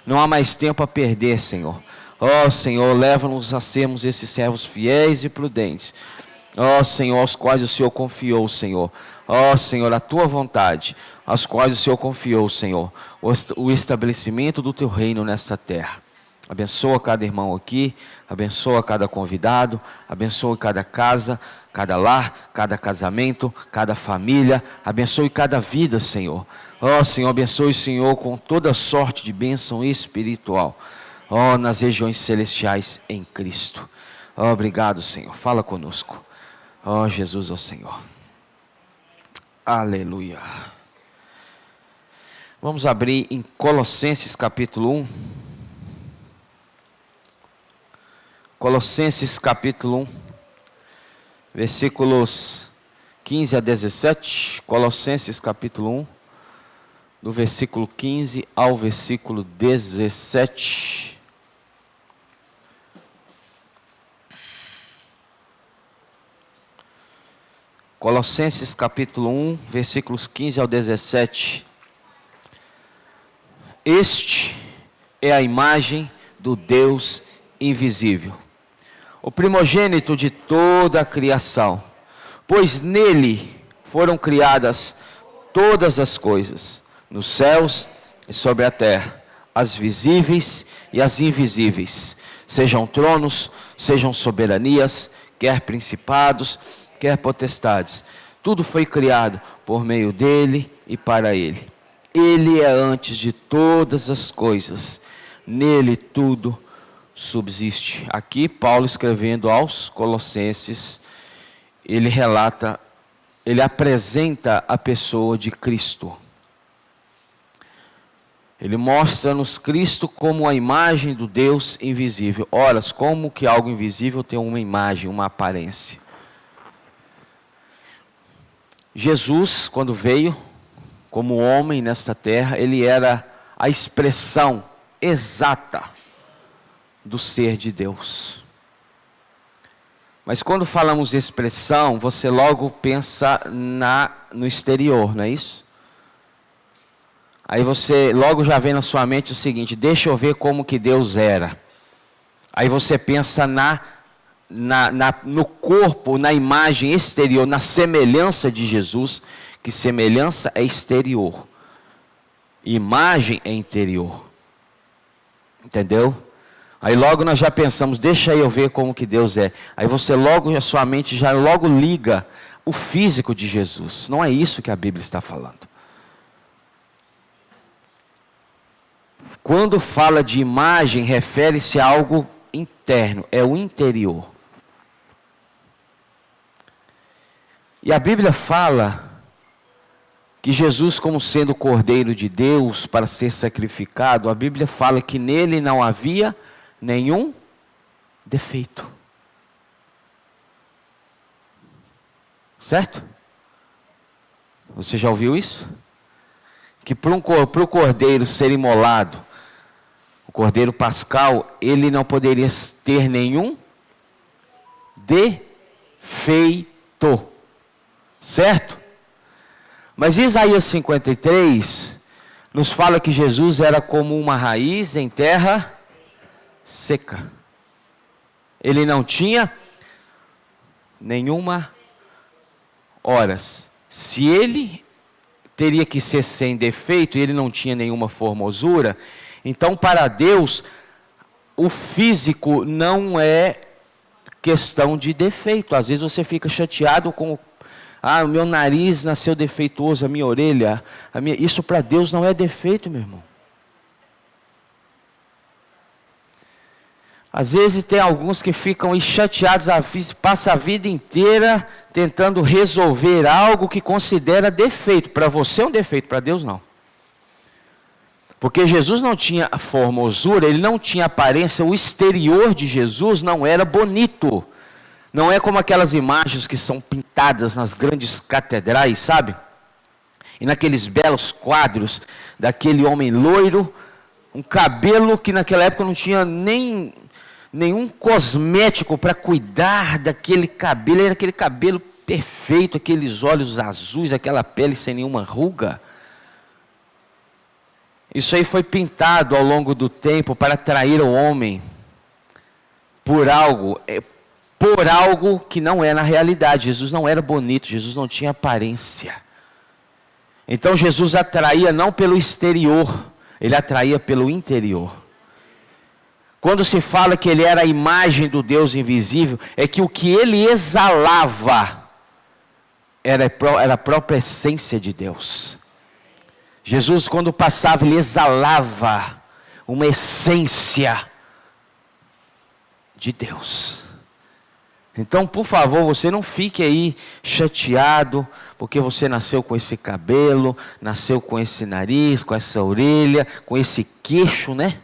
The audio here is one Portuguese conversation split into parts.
Não há mais tempo a perder, Senhor. Ó Senhor, leva-nos a sermos esses servos fiéis e prudentes. Ó Senhor, aos quais o Senhor confiou, Senhor. Ó Senhor, a tua vontade, aos quais o Senhor confiou, Senhor. O estabelecimento do teu reino nesta terra. Abençoa cada irmão aqui, abençoa cada convidado, abençoa cada casa, cada lar, cada casamento, cada família, abençoe cada vida, Senhor. Ó Senhor, abençoe, Senhor, com toda sorte de bênção espiritual. Ó, nas regiões celestiais em Cristo. Ó, obrigado, Senhor. Fala conosco. Ó, Jesus, ó Senhor. Aleluia. Vamos abrir em Colossenses capítulo 1. Colossenses capítulo 1, versículos 15 a 17. Colossenses capítulo 1, do versículo 15 ao versículo 17. Colossenses capítulo 1, versículos 15 ao 17. Este é a imagem do Deus invisível, o primogênito de toda a criação, pois nele foram criadas todas as coisas, nos céus e sobre a terra, as visíveis e as invisíveis, sejam tronos, sejam soberanias, quer principados, quer potestades. Tudo foi criado por meio dele e para ele. Ele é antes de todas as coisas, nele tudo subsiste. Aqui Paulo, escrevendo aos Colossenses, ele relata, ele apresenta a pessoa de Cristo. Ele mostra-nos Cristo como a imagem do Deus invisível. Ora, como que algo invisível tem uma imagem, uma aparência? Jesus, quando veio como homem nesta terra, ele era a expressão exata do ser de Deus. Mas quando falamos expressão, você logo pensa no exterior, não é isso? Aí você logo já vem na sua mente o seguinte: deixa eu ver como que Deus era. Aí você pensa no corpo, na imagem exterior, na semelhança de Jesus, que semelhança é exterior, imagem é interior. Entendeu? Aí logo nós já pensamos, deixa eu ver como que Deus é. Aí você logo, a sua mente já logo liga o físico de Jesus. Não é isso que a Bíblia está falando. Quando fala de imagem, refere-se a algo interno, é o interior. E a Bíblia fala que Jesus, como sendo o Cordeiro de Deus para ser sacrificado, a Bíblia fala que nele não havia nenhum defeito. Certo? Você já ouviu isso? Que para o cordeiro ser imolado, o cordeiro pascal, ele não poderia ter nenhum defeito. Certo? Mas Isaías 53 nos fala que Jesus era como uma raiz em terra seca. Ele não tinha nenhuma horas. Se ele teria que ser sem defeito, e ele não tinha nenhuma formosura, então para Deus o físico não é questão de defeito. Às vezes você fica chateado com o meu nariz nasceu defeituoso, a minha orelha, isso para Deus não é defeito, meu irmão. Às vezes tem alguns que ficam chateados, passa a vida inteira tentando resolver algo que considera defeito. Para você é um defeito, para Deus não. Porque Jesus não tinha formosura, ele não tinha aparência, o exterior de Jesus não era bonito. Não é como aquelas imagens que são pintadas nas grandes catedrais, sabe? E naqueles belos quadros daquele homem loiro, um cabelo que naquela época não tinha nenhum cosmético para cuidar daquele cabelo. Era aquele cabelo perfeito, aqueles olhos azuis, aquela pele sem nenhuma ruga. Isso aí foi pintado ao longo do tempo para atrair o homem por algo que não é na realidade. Jesus não era bonito, Jesus não tinha aparência. Então Jesus atraía não pelo exterior, ele atraía pelo interior. Quando se fala que ele era a imagem do Deus invisível, é que o que ele exalava era a própria essência de Deus. Jesus, quando passava, ele exalava uma essência de Deus. Então, por favor, você não fique aí chateado, porque você nasceu com esse cabelo, nasceu com esse nariz, com essa orelha, com esse queixo, né?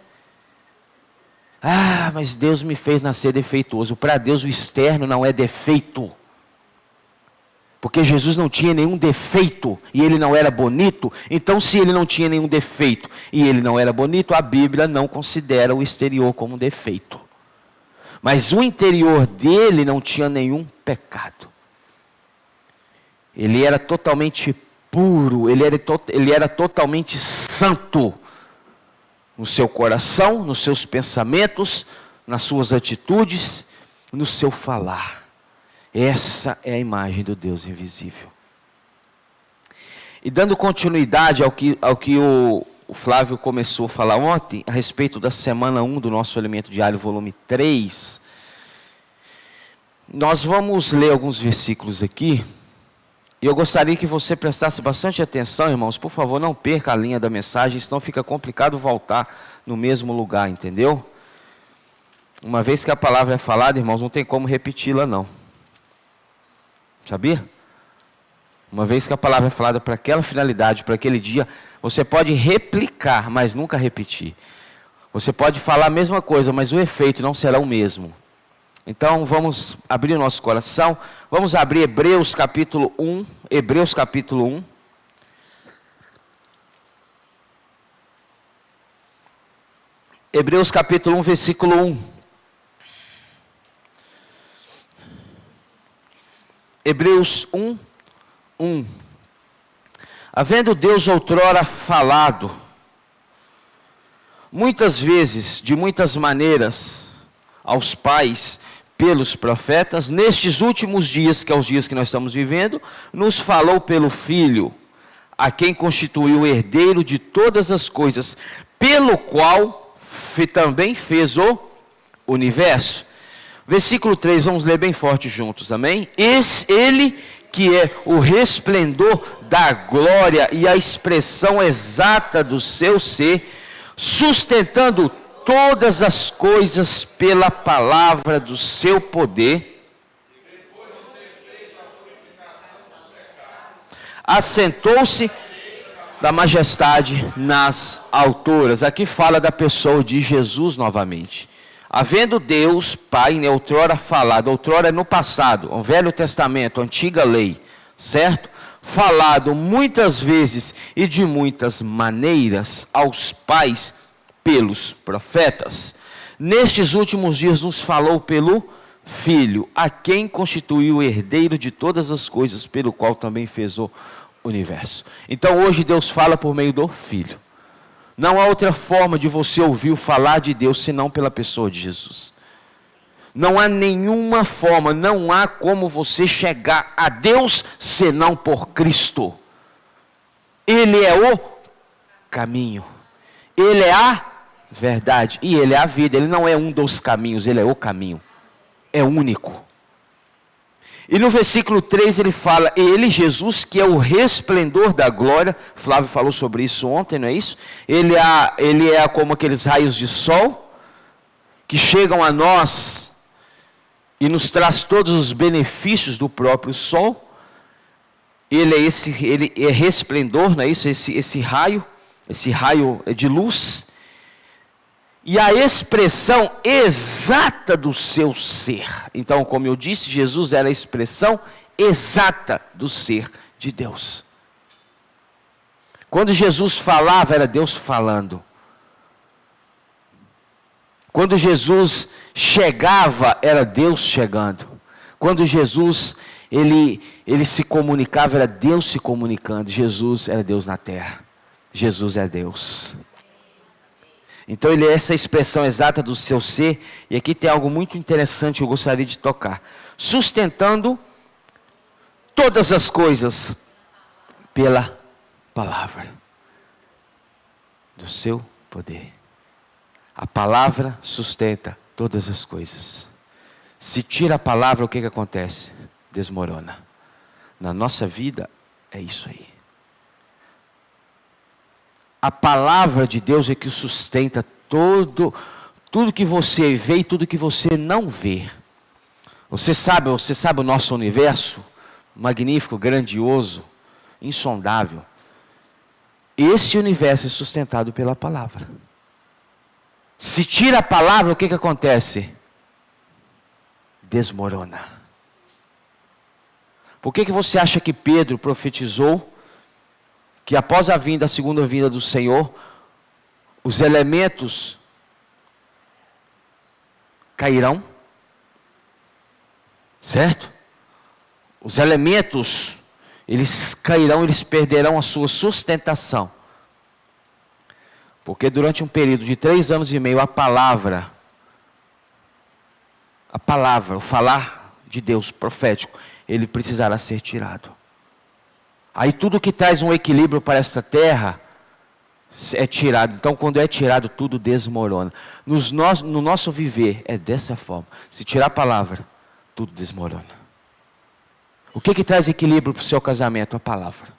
Ah, mas Deus me fez nascer defeituoso. Para Deus o externo não é defeito. Porque Jesus não tinha nenhum defeito e ele não era bonito. Então, se ele não tinha nenhum defeito e ele não era bonito, a Bíblia não considera o exterior como defeito. Mas o interior dele não tinha nenhum pecado. Ele era totalmente puro, ele era totalmente santo. No seu coração, nos seus pensamentos, nas suas atitudes, no seu falar. Essa é a imagem do Deus invisível. E dando continuidade ao que o Flávio começou a falar ontem, a respeito da semana 1 do nosso Alimento Diário, volume 3, nós vamos ler alguns versículos aqui, e eu gostaria que você prestasse bastante atenção, irmãos. Por favor, não perca a linha da mensagem, senão fica complicado voltar no mesmo lugar, entendeu? Uma vez que a palavra é falada, irmãos, não tem como repeti-la não. Sabia? Uma vez que a palavra é falada para aquela finalidade, para aquele dia, você pode replicar, mas nunca repetir. Você pode falar a mesma coisa, mas o efeito não será o mesmo. Então, vamos abrir o nosso coração. Vamos abrir Hebreus capítulo 1. Hebreus capítulo 1. Hebreus capítulo 1, versículo 1. Hebreus 1, 1. Havendo Deus outrora falado, muitas vezes, de muitas maneiras, aos pais, pelos profetas, nestes últimos dias, que é os dias que nós estamos vivendo, nos falou pelo Filho, a quem constituiu o herdeiro de todas as coisas, pelo qual também fez o universo. Versículo 3, vamos ler bem forte juntos, amém? Ele que é o resplendor da glória e a expressão exata do seu ser, sustentando todas as coisas pela palavra do seu poder, assentou-se da majestade nas alturas. Aqui fala da pessoa de Jesus novamente. Havendo Deus, Pai, outrora falado, outrora é no passado, o Velho Testamento, a antiga lei, certo? Falado muitas vezes e de muitas maneiras aos pais pelos profetas. Nestes últimos dias nos falou pelo Filho, a quem constituiu o herdeiro de todas as coisas, pelo qual também fez o universo. Então hoje Deus fala por meio do Filho. Não há outra forma de você ouvir falar de Deus senão pela pessoa de Jesus. Não há nenhuma forma, não há como você chegar a Deus senão por Cristo. Ele é o caminho, Ele é a verdade e Ele é a vida. Ele não é um dos caminhos, Ele é o caminho, é único. E no versículo 3 ele fala, Ele, Jesus, que é o resplendor da glória. Flávio falou sobre isso ontem, não é isso? Ele é como aqueles raios de sol que chegam a nós e nos traz todos os benefícios do próprio sol. Ele é resplendor, não é isso? Esse raio de luz. E a expressão exata do seu ser. Então, como eu disse, Jesus era a expressão exata do ser de Deus. Quando Jesus falava, era Deus falando. Quando Jesus chegava, era Deus chegando. Quando Jesus ele se comunicava, era Deus se comunicando. Jesus era Deus na terra. Jesus é Deus. Então ele é essa expressão exata do seu ser. E aqui tem algo muito interessante que eu gostaria de tocar. Sustentando todas as coisas pela palavra do seu poder. A palavra sustenta todas as coisas. Se tira a palavra, o que acontece? Desmorona. Na nossa vida, é isso aí. A palavra de Deus é que sustenta tudo que você vê e tudo que você não vê. Você sabe o nosso universo? Magnífico, grandioso, insondável. Esse universo é sustentado pela palavra. Se tira a palavra, o que acontece? Desmorona. Por que você acha que Pedro profetizou que após a segunda vinda do Senhor, os elementos cairão? Certo? Os elementos, eles cairão, eles perderão a sua sustentação. Porque durante um período de 3 anos e meio, a palavra, o falar de Deus profético, ele precisará ser tirado. Aí tudo que traz um equilíbrio para esta terra é tirado. Então quando é tirado, tudo desmorona. No nosso viver é dessa forma. Se tirar a palavra, tudo desmorona. O que traz equilíbrio para o seu casamento? A palavra.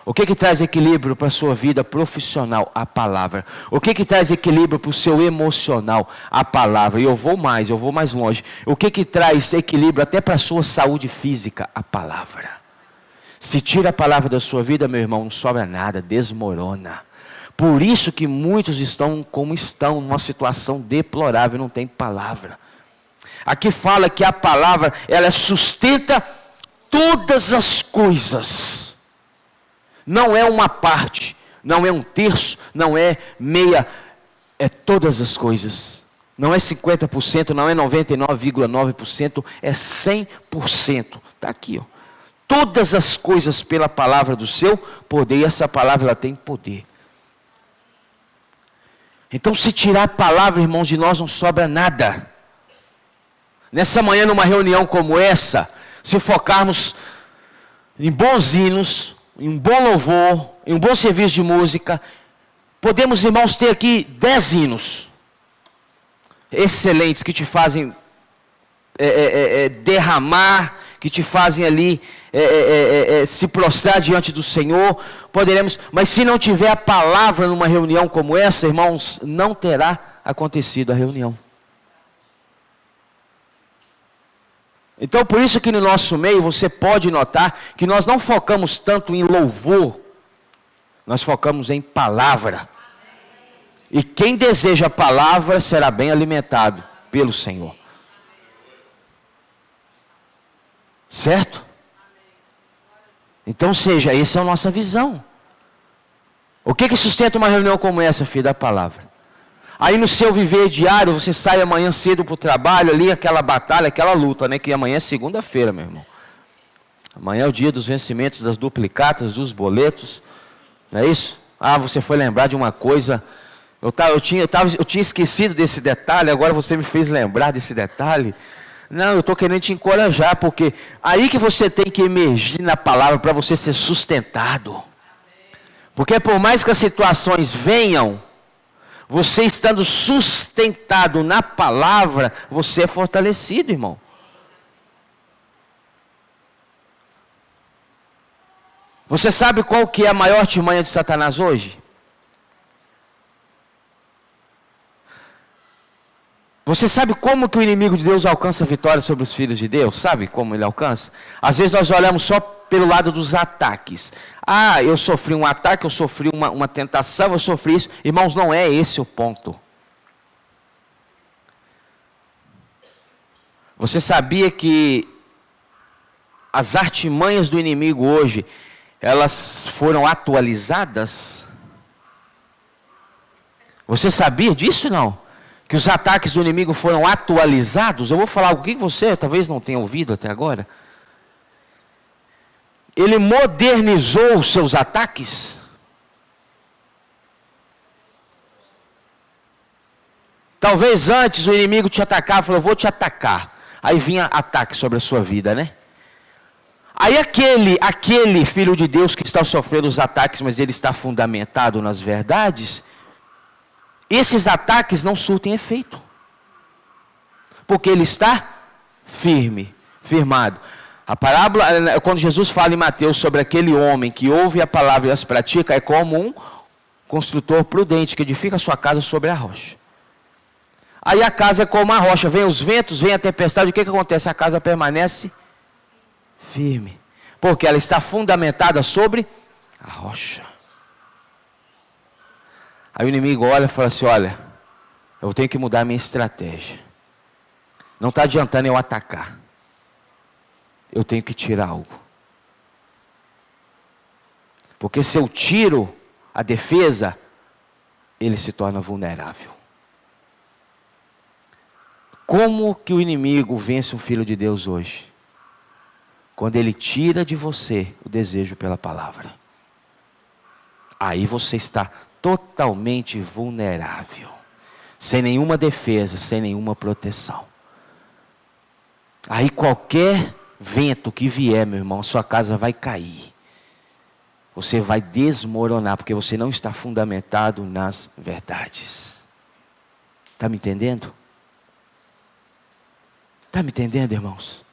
O que traz equilíbrio para a sua vida profissional? A palavra. O que traz equilíbrio para o seu emocional? A palavra. E eu vou mais longe. O que traz equilíbrio até para a sua saúde física? A palavra. Se tira a palavra da sua vida, meu irmão, não sobra nada, desmorona. Por isso que muitos estão como estão, numa situação deplorável, não tem palavra. Aqui fala que a palavra, ela sustenta todas as coisas. Não é uma parte, não é um terço, não é meia, é todas as coisas. Não é 50%, não é 99,9%, é 100%. Está aqui, ó. Todas as coisas pela palavra do seu poder, e essa palavra ela tem poder. Então se tirar a palavra, irmãos, de nós não sobra nada. Nessa manhã, numa reunião como essa, se focarmos em bons hinos, em um bom louvor, em um bom serviço de música, podemos, irmãos, ter aqui 10 hinos excelentes que te fazem derramar, que te fazem ali se prostrar diante do Senhor. Poderemos, mas se não tiver a palavra numa reunião como essa, irmãos, não terá acontecido a reunião. Então por isso que no nosso meio você pode notar que nós não focamos tanto em louvor, nós focamos em palavra. E quem deseja a palavra será bem alimentado pelo Senhor. Certo? Então essa é a nossa visão. O que sustenta uma reunião como essa, filho? Da palavra. Aí no seu viver diário, você sai amanhã cedo para o trabalho, ali aquela batalha, aquela luta, né? Que amanhã é segunda-feira, meu irmão. Amanhã é o dia dos vencimentos, das duplicatas, dos boletos. Não é isso? Ah, você foi lembrar de uma coisa. Eu tinha esquecido desse detalhe, agora você me fez lembrar desse detalhe. Não, eu estou querendo te encorajar, porque aí que você tem que emergir na palavra para você ser sustentado. Porque por mais que as situações venham, você estando sustentado na palavra, você é fortalecido, irmão. Você sabe qual que é a maior artimanha de Satanás hoje? Você sabe como que o inimigo de Deus alcança a vitória sobre os filhos de Deus? Sabe como ele alcança? Às vezes nós olhamos só pelo lado dos ataques. Ah, eu sofri um ataque, eu sofri uma tentação, eu sofri isso. Irmãos, não é esse o ponto. Você sabia que as artimanhas do inimigo hoje, elas foram atualizadas? Você sabia disso ou não? Que os ataques do inimigo foram atualizados? Eu vou falar algo que você talvez não tenha ouvido até agora. Ele modernizou os seus ataques. Talvez antes o inimigo te atacava, falou, eu vou te atacar. Aí vinha ataque sobre a sua vida, né? Aí aquele filho de Deus que está sofrendo os ataques, mas ele está fundamentado nas verdades, esses ataques não surtem efeito. Porque ele está firmado. A parábola, quando Jesus fala em Mateus sobre aquele homem que ouve a palavra e as pratica, é como um construtor prudente que edifica a sua casa sobre a rocha. Aí a casa é como a rocha, vem os ventos, vem a tempestade, o que acontece? A casa permanece firme, porque ela está fundamentada sobre a rocha. Aí o inimigo olha e fala assim, olha, eu tenho que mudar a minha estratégia. Não está adiantando eu atacar. Eu tenho que tirar algo. Porque se eu tiro a defesa, ele se torna vulnerável. Como que o inimigo vence um filho de Deus hoje? Quando ele tira de você o desejo pela palavra. Aí você está totalmente vulnerável. Sem nenhuma defesa, sem nenhuma proteção. Aí qualquer vento que vier, meu irmão, sua casa vai cair. Você vai desmoronar, porque você não está fundamentado nas verdades. Está me entendendo? Está me entendendo, irmãos?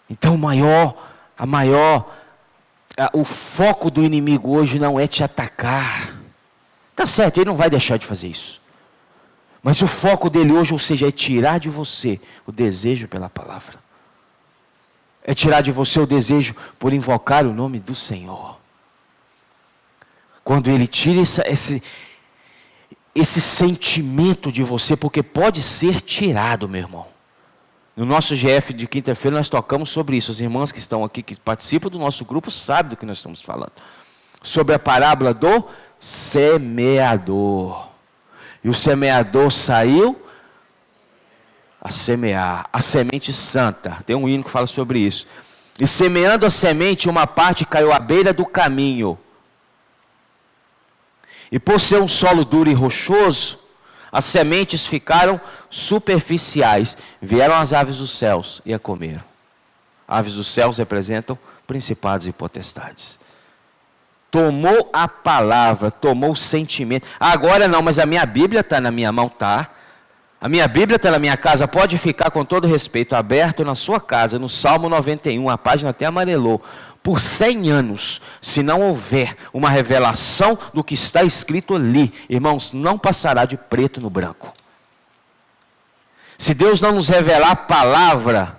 Então o foco do inimigo hoje não é te atacar. Tá certo, ele não vai deixar de fazer isso. Mas o foco dele hoje, ou seja, é tirar de você o desejo pela palavra. É tirar de você o desejo por invocar o nome do Senhor. Quando ele tira esse sentimento de você, porque pode ser tirado, meu irmão. No nosso GF de quinta-feira nós tocamos sobre isso. As irmãs que estão aqui, que participam do nosso grupo, sabem do que nós estamos falando. Sobre a parábola do semeador. E o semeador saiu a semear a semente santa. Tem um hino que fala sobre isso. E semeando a semente, uma parte caiu à beira do caminho. E por ser um solo duro e rochoso, as sementes ficaram superficiais. Vieram as aves dos céus e a comeram. Aves dos céus representam principados e potestades. Tomou a palavra, tomou o sentimento. Agora não, mas a minha Bíblia está na minha mão, tá? A minha Bíblia está na minha casa, pode ficar com todo respeito aberto na sua casa, no Salmo 91, a página até amarelou. Por 100 anos, se não houver uma revelação do que está escrito ali, irmãos, não passará de preto no branco. Se Deus não nos revelar a palavra,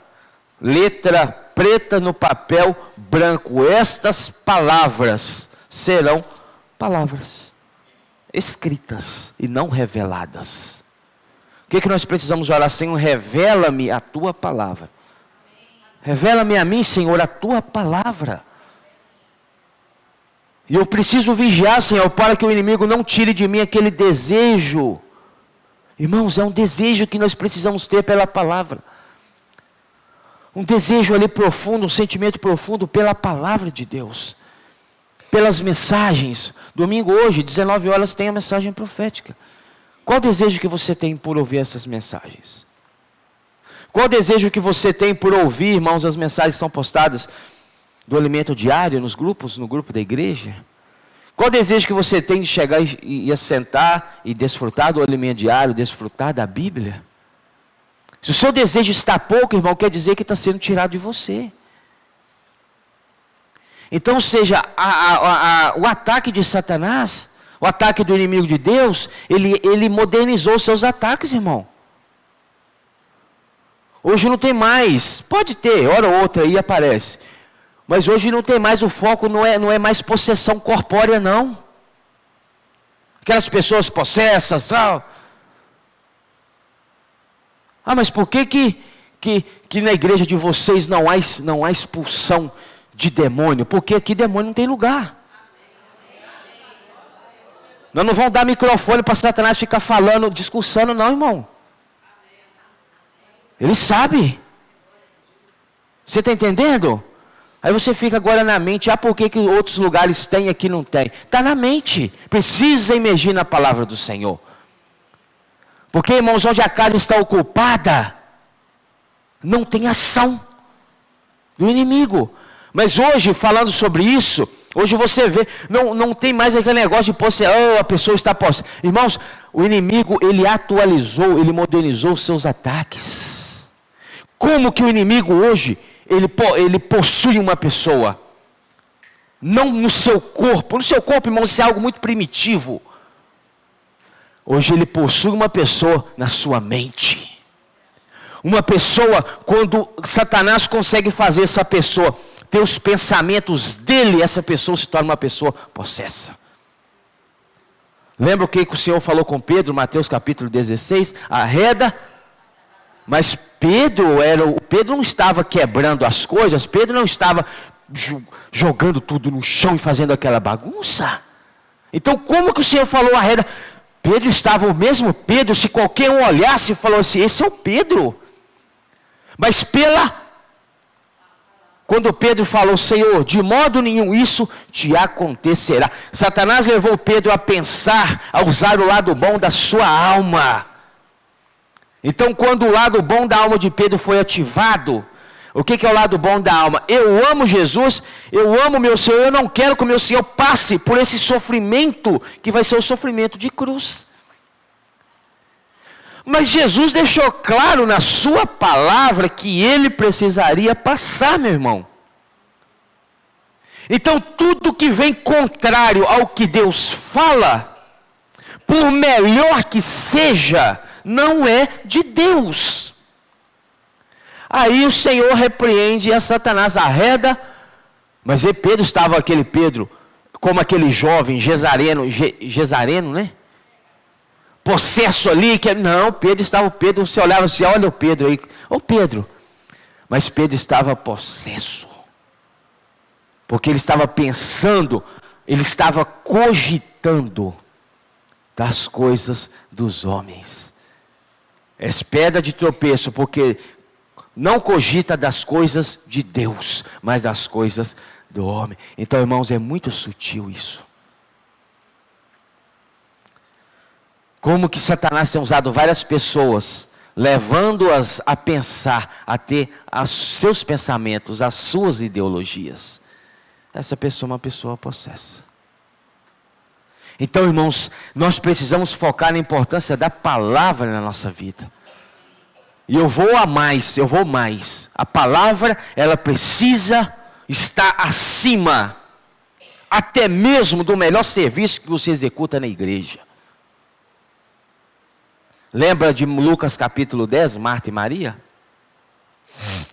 letra preta no papel branco, estas palavras serão palavras escritas e não reveladas. O que nós precisamos orar, Senhor? Revela-me a tua palavra. Revela-me a mim, Senhor, a tua palavra. E eu preciso vigiar, Senhor, para que o inimigo não tire de mim aquele desejo. Irmãos, é um desejo que nós precisamos ter pela palavra. Um desejo ali profundo, um sentimento profundo pela palavra de Deus. Pelas mensagens. Domingo hoje, 19 horas, tem a mensagem profética. Qual o desejo que você tem por ouvir essas mensagens? Qual o desejo que você tem por ouvir, irmãos, as mensagens que são postadas do alimento diário nos grupos, no grupo da igreja? Qual o desejo que você tem de chegar e assentar e desfrutar do alimento diário, desfrutar da Bíblia? Se o seu desejo está pouco, irmão, quer dizer que está sendo tirado de você. Então, seja o ataque de Satanás, o ataque do inimigo de Deus, ele modernizou seus ataques, irmão. Hoje não tem mais, pode ter, hora ou outra aí aparece. Mas hoje não tem mais, o foco não é mais possessão corpórea, não. Aquelas pessoas possessas, tal. Mas por que na igreja de vocês não há expulsão de demônio? Porque aqui demônio não tem lugar. Nós não vamos dar microfone para Satanás ficar falando, discursando, não, irmão. Ele sabe. Você está entendendo? Aí você fica agora na mente, por que outros lugares tem e aqui não tem? Está na mente. Precisa emergir na palavra do Senhor. Porque, irmãos, onde a casa está ocupada, não tem ação do inimigo. Mas hoje, falando sobre isso, hoje você vê, não tem mais aquele negócio de possessão, a pessoa está possessa. Irmãos, o inimigo, ele atualizou, ele modernizou os seus ataques. Como que o inimigo hoje, ele possui uma pessoa? Não no seu corpo. No seu corpo, irmãos, isso é algo muito primitivo. Hoje ele possui uma pessoa na sua mente. Uma pessoa, quando Satanás consegue fazer essa pessoa ter os pensamentos dele, essa pessoa se torna uma pessoa possessa. Lembra o que o Senhor falou com Pedro, Mateus capítulo 16? Arreda. Mas Pedro não estava quebrando as coisas, Pedro não estava jogando tudo no chão e fazendo aquela bagunça. Então como que o Senhor falou arreda? Pedro estava o mesmo Pedro, se qualquer um olhasse e falou assim, esse é o Pedro. Mas quando Pedro falou, Senhor, de modo nenhum isso te acontecerá. Satanás levou Pedro a pensar, a usar o lado bom da sua alma. Então quando o lado bom da alma de Pedro foi ativado, o que é o lado bom da alma? Eu amo Jesus, eu amo meu Senhor, eu não quero que o meu Senhor passe por esse sofrimento, que vai ser o sofrimento de cruz. Mas Jesus deixou claro na sua palavra que ele precisaria passar, meu irmão. Então tudo que vem contrário ao que Deus fala, por melhor que seja, não é de Deus. Aí o Senhor repreende a Satanás, arreda. Mas Pedro estava aquele Pedro, como aquele jovem Gesareno, né? Possesso ali, não, Pedro, você olhava assim, olha o Pedro aí, Pedro. Mas Pedro estava possesso. Porque ele estava pensando, ele estava cogitando das coisas dos homens. É pedra de tropeço, porque não cogita das coisas de Deus, mas das coisas do homem. Então, irmãos, é muito sutil isso. Como que Satanás tem usado várias pessoas, levando-as a pensar, a ter os seus pensamentos, as suas ideologias. Essa pessoa é uma pessoa possessa. Então, irmãos, nós precisamos focar na importância da palavra na nossa vida. E eu vou mais. A palavra, ela precisa estar acima, até mesmo do melhor serviço que você executa na igreja. Lembra de Lucas capítulo 10, Marta e Maria?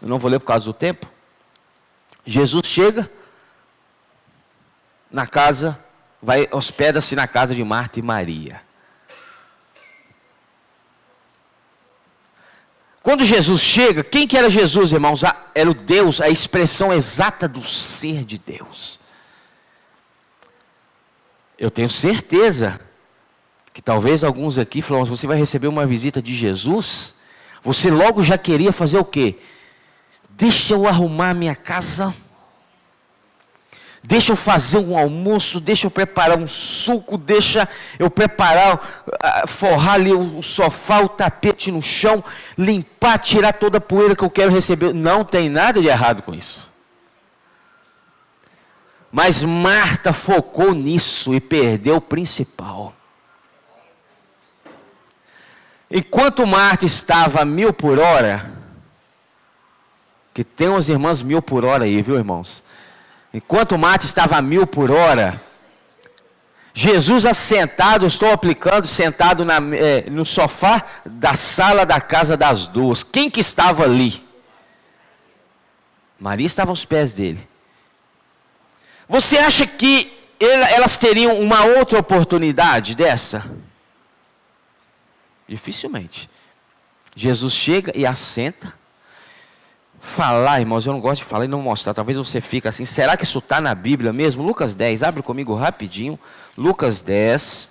Eu não vou ler por causa do tempo. Jesus chega na casa, hospeda-se na casa de Marta e Maria. Quando Jesus chega, quem que era Jesus, irmãos? Era o Deus, a expressão exata do ser de Deus. Eu tenho certeza que talvez alguns aqui falam, você vai receber uma visita de Jesus, você logo já queria fazer o quê? Deixa eu arrumar minha casa, deixa eu fazer um almoço, deixa eu preparar um suco, deixa eu preparar, forrar ali o sofá, o tapete no chão, limpar, tirar toda a poeira que eu quero receber. Não tem nada de errado com isso. Mas Marta focou nisso e perdeu o principal. Enquanto Marta estava a 1000 por hora, que tem umas irmãs 1000 por hora aí, viu, irmãos? Enquanto Marta estava a 1000 por hora, Jesus assentado, sentado no sofá da sala da casa das duas. Quem que estava ali? Maria estava aos pés dele. Você acha que elas teriam uma outra oportunidade dessa? Dificilmente. Jesus chega e assenta. Falar, irmãos, eu não gosto de falar e não mostrar. Talvez você fique assim, será que isso está na Bíblia mesmo? Lucas 10, abre comigo rapidinho. Lucas 10,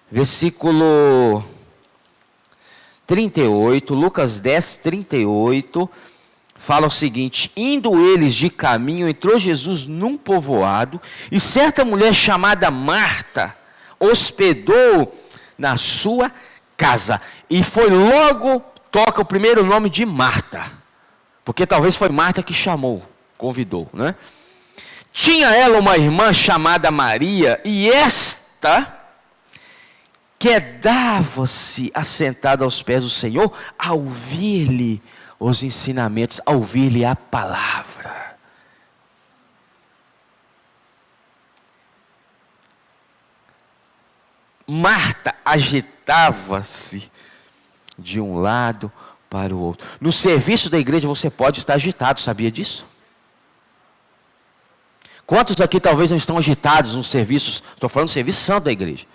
versículo 38. Lucas 10, 38. Fala o seguinte: indo eles de caminho, entrou Jesus num povoado, e certa mulher chamada Marta hospedou na sua casa. E foi logo, toca o primeiro nome de Marta. Porque talvez foi Marta que chamou, convidou, né? Tinha ela uma irmã chamada Maria, e esta quedava-se assentada aos pés do Senhor, a ouvir-lhe os ensinamentos, a ouvir-lhe a palavra. Marta agitava-se de um lado para o outro. No serviço da igreja você pode estar agitado, sabia disso? Quantos aqui talvez não estão agitados nos serviços? Estou falando do serviço santo da igreja.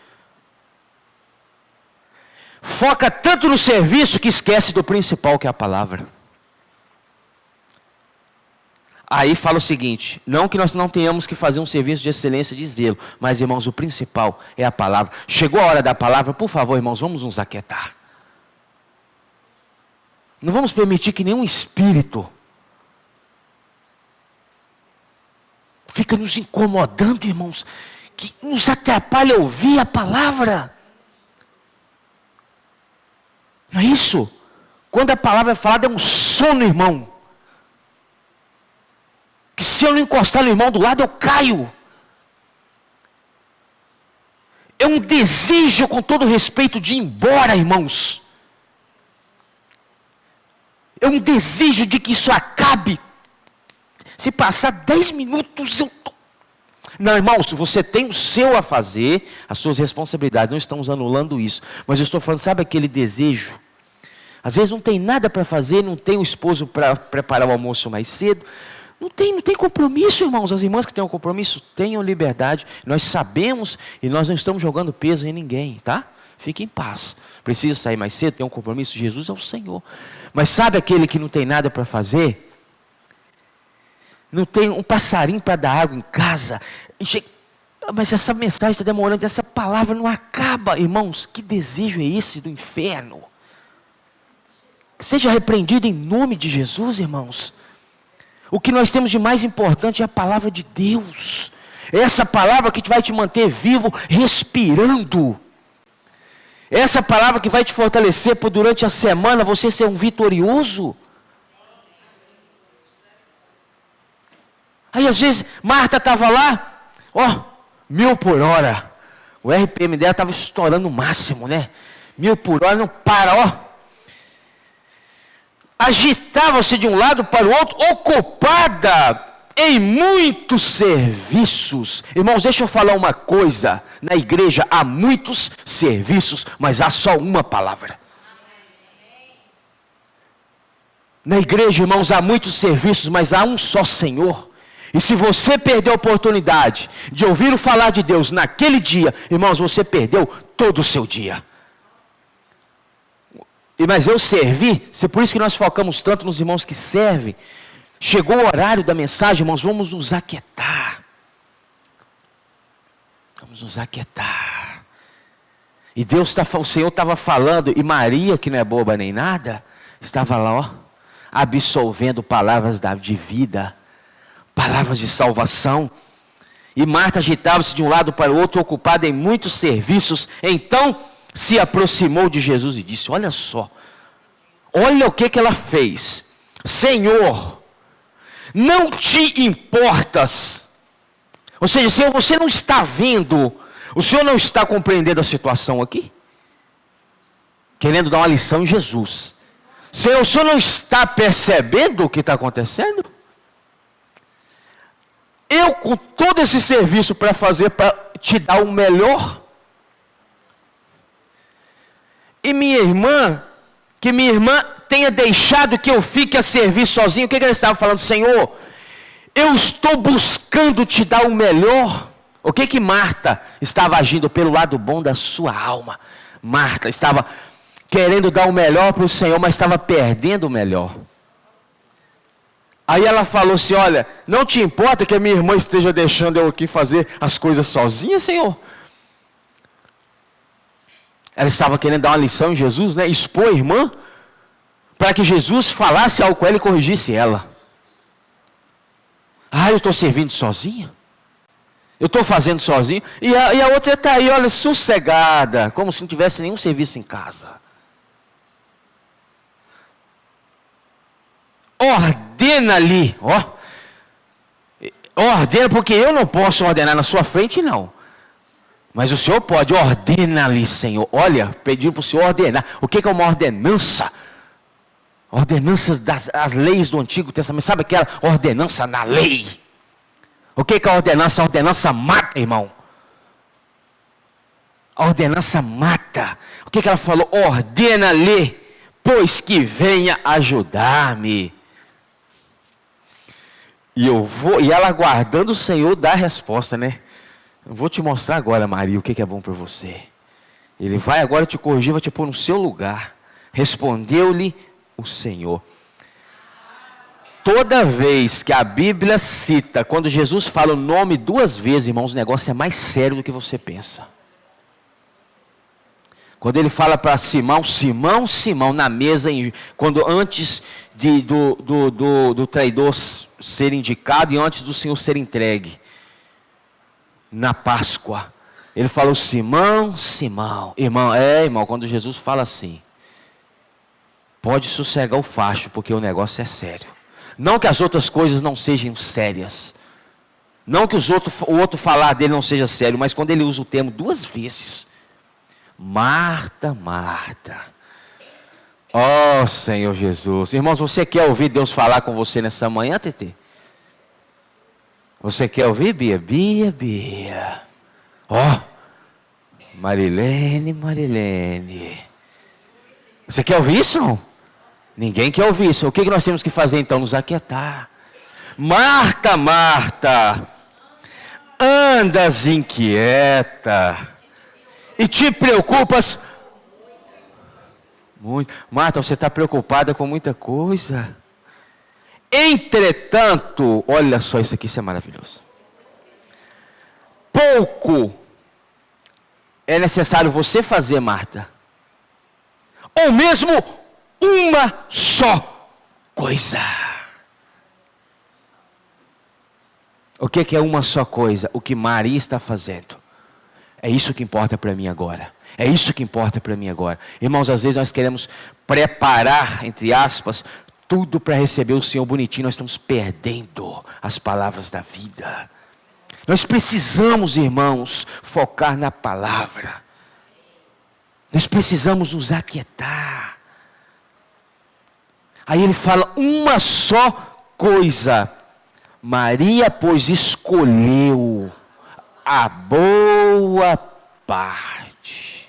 Foca tanto no serviço que esquece do principal, que é a palavra. Aí fala o seguinte: não que nós não tenhamos que fazer um serviço de excelência, de zelo, mas irmãos, o principal é a palavra. Chegou a hora da palavra, por favor, irmãos, vamos nos aquietar. Não vamos permitir que nenhum espírito fica nos incomodando, irmãos, que nos atrapalha ouvir a palavra. Não é isso? Quando a palavra é falada é um sono, irmão. Que se eu não encostar no irmão do lado, eu caio. É um desejo, com todo respeito, de ir embora, irmãos. É um desejo de que isso acabe. Se passar 10 minutos, eu tô... Não, irmãos, você tem o seu a fazer, as suas responsabilidades, não estamos anulando isso. Mas eu estou falando, sabe aquele desejo? Às vezes não tem nada para fazer, não tem o esposo para preparar o almoço mais cedo. Não tem compromisso, irmãos. As irmãs que têm um compromisso, tenham liberdade. Nós sabemos e nós não estamos jogando peso em ninguém, tá? Fique em paz. Precisa sair mais cedo, tem um compromisso, Jesus é o Senhor. Mas sabe aquele que não tem nada para fazer? Não tem um passarinho para dar água em casa. Mas essa mensagem está demorando, essa palavra não acaba. Irmãos, que desejo é esse do inferno? Seja repreendido em nome de Jesus, irmãos. O que nós temos de mais importante é a palavra de Deus. É essa palavra que vai te manter vivo, respirando. É essa palavra que vai te fortalecer por durante a semana você ser um vitorioso. Aí às vezes, Marta estava lá, 1.000 por hora. O RPM dela estava estourando o máximo, né? 1.000 por hora, não para, Agitava-se de um lado para o outro, ocupada em muitos serviços. Irmãos, deixa eu falar uma coisa. Na igreja há muitos serviços, mas há só uma palavra. Na igreja, irmãos, há muitos serviços, mas há um só Senhor. E se você perder a oportunidade de ouvir o falar de Deus naquele dia, irmãos, você perdeu todo o seu dia. Mas eu servi, por isso que nós focamos tanto nos irmãos que servem. Chegou o horário da mensagem, irmãos, vamos nos aquietar. Vamos nos aquietar. E o Senhor estava falando, e Maria, que não é boba nem nada, estava lá, absolvendo palavras de vida, palavras de salvação. E Marta agitava-se de um lado para o outro, ocupada em muitos serviços. Então se aproximou de Jesus e disse: olha só, olha o que ela fez. Senhor, não te importas. Ou seja, Senhor, você não está vendo, o Senhor não está compreendendo a situação aqui? Querendo dar uma lição em Jesus. Senhor, o Senhor não está percebendo o que está acontecendo? Eu com todo esse serviço para fazer, para te dar o melhor. E que minha irmã tenha deixado que eu fique a servir sozinho. O que ela estava falando? Senhor, eu estou buscando te dar o melhor. O que Marta estava agindo? Pelo lado bom da sua alma. Marta estava querendo dar o melhor para o Senhor, mas estava perdendo o melhor. Aí ela falou assim: olha, não te importa que a minha irmã esteja deixando eu aqui fazer as coisas sozinha, Senhor? Ela estava querendo dar uma lição em Jesus, né? Expor a irmã, para que Jesus falasse algo com ela e corrigisse ela. Eu estou servindo sozinha? Eu estou fazendo sozinho. E a outra está aí, olha, sossegada, como se não tivesse nenhum serviço em casa. Ordena-lhe, ó. Ordena, porque eu não posso ordenar na sua frente, não. Mas o Senhor pode, ordena-lhe, Senhor. Olha, pediu para o Senhor ordenar. O que é uma ordenança? Ordenanças das leis do Antigo Testamento. Sabe aquela ordenança na lei? O que é a ordenança? A ordenança mata, irmão. A ordenança mata. O que ela falou? Ordena-lhe, pois que venha ajudar-me. E ela aguardando o Senhor dar a resposta, né? Eu vou te mostrar agora, Maria, o que é bom para você. Ele vai agora te corrigir, vai te pôr no seu lugar. Respondeu-lhe o Senhor. Toda vez que a Bíblia cita, quando Jesus fala o nome 2 vezes, irmãos, o negócio é mais sério do que você pensa. Quando ele fala para Simão, Simão, na mesa, quando antes do traidor ser indicado e antes do Senhor ser entregue, na Páscoa, ele falou, Simão, irmão, quando Jesus fala assim, pode sossegar o facho, porque o negócio é sério. Não que as outras coisas não sejam sérias, não que o outro falar dele não seja sério, mas quando ele usa o termo 2 vezes, Marta, Marta. Ó Senhor Jesus. Irmãos, você quer ouvir Deus falar com você nessa manhã, Tetê? Você quer ouvir, Bia? Bia. Ó, Marilene. Você quer ouvir isso? Não? Ninguém quer ouvir isso. O que nós temos que fazer então? Nos aquietar. Marta, andas inquieta e te preocupas muito. Marta, você está preocupada com muita coisa. Entretanto, olha só isso aqui, isso é maravilhoso. Pouco é necessário você fazer, Marta. Ou mesmo uma só coisa. O que é uma só coisa? O que Maria está fazendo. É isso que importa para mim agora. É isso que importa para mim agora. Irmãos, às vezes nós queremos preparar, entre aspas, tudo para receber o Senhor bonitinho. Nós estamos perdendo as palavras da vida. Nós precisamos, irmãos, focar na palavra. Nós precisamos nos aquietar. Aí ele fala uma só coisa. Maria, pois, escolheu a boa parte.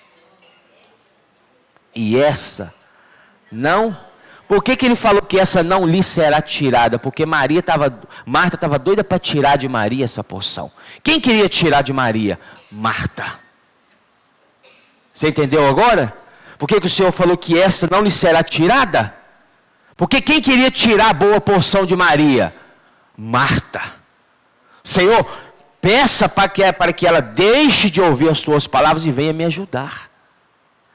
E essa não. Por que ele falou que essa não lhe será tirada? Porque Marta estava doida para tirar de Maria essa porção. Quem queria tirar de Maria? Marta. Você entendeu agora? Por que o Senhor falou que essa não lhe será tirada? Porque quem queria tirar a boa porção de Maria? Marta. Senhor, peça para que ela deixe de ouvir as tuas palavras e venha me ajudar.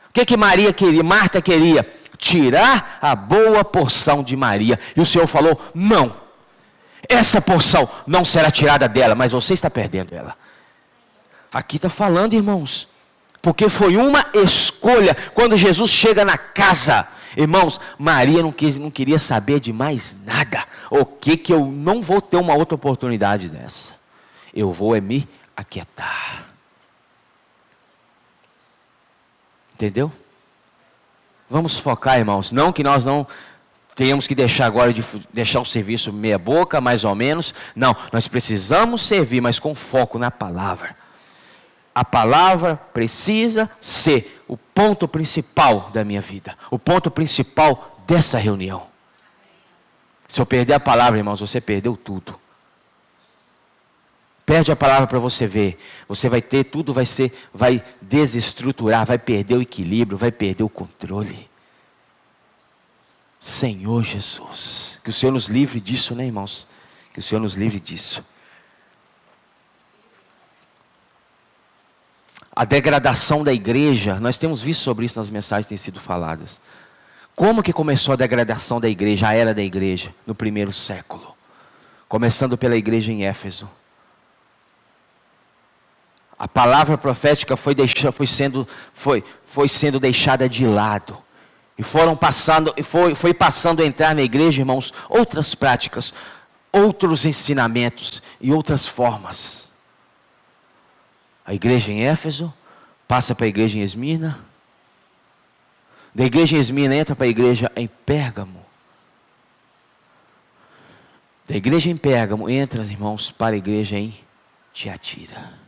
O que Maria queria? Marta queria tirar a boa porção de Maria. E o Senhor falou, não. Essa porção não será tirada dela, mas você está perdendo ela. Aqui está falando, irmãos. Porque foi uma escolha. Quando Jesus chega na casa, irmãos, Maria não queria saber de mais nada. O que eu não vou ter uma outra oportunidade dessa? Eu vou me aquietar. Entendeu? Vamos focar, irmãos. Não que nós não tenhamos que deixar agora de deixar o serviço meia boca, mais ou menos. Não, nós precisamos servir, mas com foco na palavra. A palavra precisa ser o ponto principal da minha vida. O ponto principal dessa reunião. Se eu perder a palavra, irmãos, você perdeu tudo. Perde a palavra para você ver. Você vai ter tudo, vai desestruturar, vai perder o equilíbrio, vai perder o controle. Senhor Jesus. Que o Senhor nos livre disso, né, irmãos? Que o Senhor nos livre disso. A degradação da igreja, nós temos visto sobre isso nas mensagens que têm sido faladas. Como que começou a degradação da igreja, a era da igreja, no 1º século? Começando pela igreja em Éfeso. A palavra profética foi sendo deixada de lado. E foi passando a entrar na igreja, irmãos, outras práticas, outros ensinamentos e outras formas. A igreja em Éfeso passa para a igreja em Esmirna. Da igreja em Esmirna entra para a igreja em Pérgamo. Da igreja em Pérgamo entra, irmãos, para a igreja em Tiatira.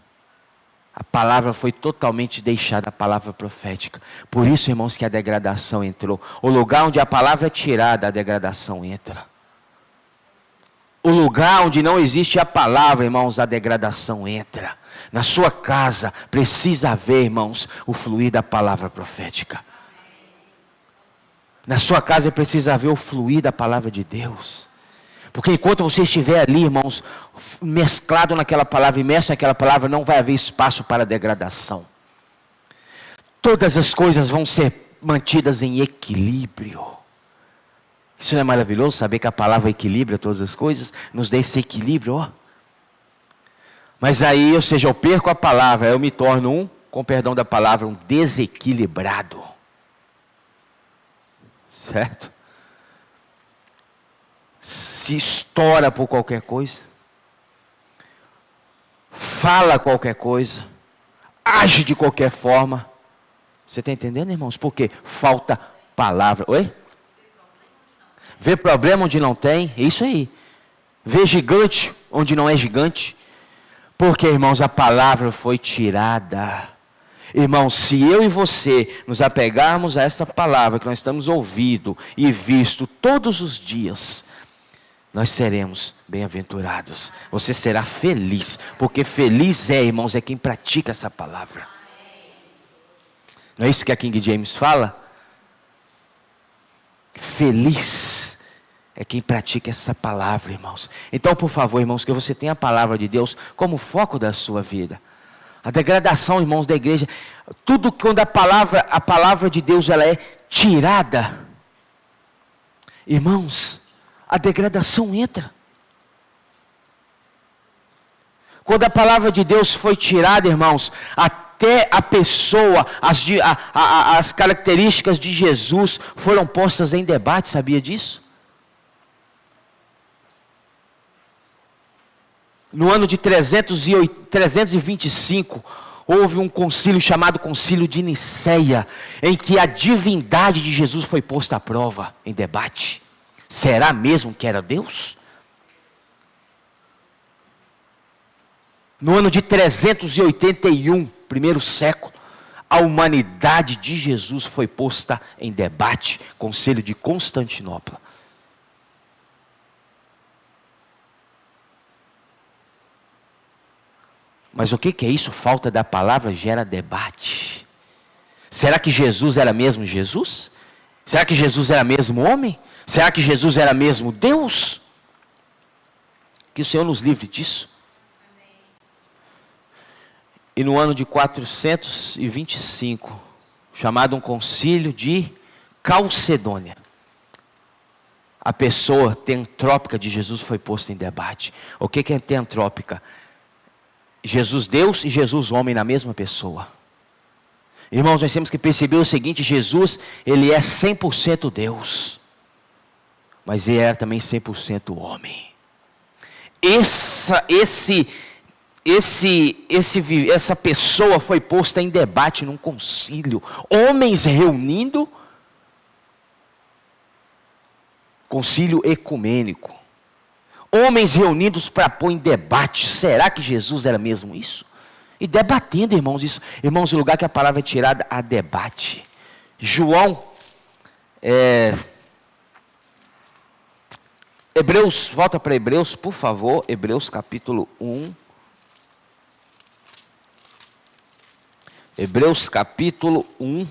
A palavra foi totalmente deixada, a palavra profética. Por isso, irmãos, que a degradação entrou. O lugar onde a palavra é tirada, a degradação entra. O lugar onde não existe a palavra, irmãos, a degradação entra. Na sua casa precisa haver, irmãos, o fluir da palavra profética. Na sua casa precisa haver o fluir da palavra de Deus. Porque enquanto você estiver ali, irmãos, mesclado naquela palavra, imerso naquela palavra, não vai haver espaço para degradação. Todas as coisas vão ser mantidas em equilíbrio. Isso não é maravilhoso, saber que a palavra equilibra todas as coisas, nos dá esse equilíbrio, ó. Mas aí, ou seja, eu perco a palavra, eu me torno com perdão da palavra, um desequilibrado. Certo? Se estoura por qualquer coisa, fala qualquer coisa, age de qualquer forma. Você está entendendo, irmãos? Porque falta palavra. Oi? Vê problema onde não tem, é isso aí. Vê gigante onde não é gigante. Porque, irmãos, a palavra foi tirada. Irmãos, se eu e você nos apegarmos a essa palavra que nós estamos ouvindo e visto todos os dias, nós seremos bem-aventurados. Você será feliz, porque feliz irmãos, é quem pratica essa palavra. Não é isso que a King James fala? Feliz é quem pratica essa palavra, irmãos. Então, por favor, irmãos, que você tenha a palavra de Deus como foco da sua vida. A degradação, irmãos, da igreja, tudo quando a palavra de Deus ela é tirada, irmãos, a degradação entra. Quando a palavra de Deus foi tirada, irmãos, até a pessoa, as características de Jesus foram postas em debate, sabia disso? No ano de 325, houve um concílio chamado Concílio de Niceia, em que a divindade de Jesus foi posta à prova, em debate. Será mesmo que era Deus? No ano de 381, primeiro século, a humanidade de Jesus foi posta em debate, Concílio de Constantinopla. Mas o que é isso? Falta da palavra gera debate. Será que Jesus era mesmo Jesus? Será que Jesus era mesmo homem? Será que Jesus era mesmo Deus? Que o Senhor nos livre disso. E no ano de 425, chamado um concílio de Calcedônia, a pessoa teantrópica de Jesus foi posta em debate. O que é teantrópica? Jesus Deus e Jesus homem na mesma pessoa. Irmãos, nós temos que perceber o seguinte: Jesus, ele é 100% Deus, mas ele era também 100% homem. Essa pessoa foi posta em debate num concílio, homens reunindo, concílio ecumênico, homens reunidos para pôr em debate, será que Jesus era mesmo isso? E debatendo, irmãos, isso. Irmãos, o lugar que a palavra é tirada, a debate. João, Hebreus, volta para Hebreus, por favor, Hebreus capítulo 1. Hebreus capítulo 1.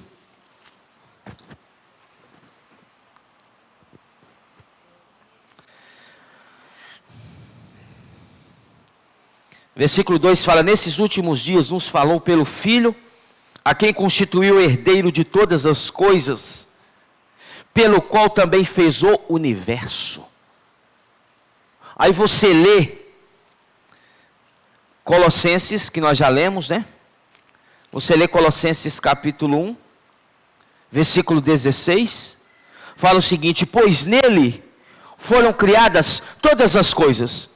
Versículo 2 fala: nesses últimos dias nos falou pelo Filho, a quem constituiu o herdeiro de todas as coisas, pelo qual também fez o universo. Aí você lê Colossenses, que nós já lemos, né? Você lê Colossenses capítulo 1, versículo 16. Fala o seguinte: pois nele foram criadas todas as coisas,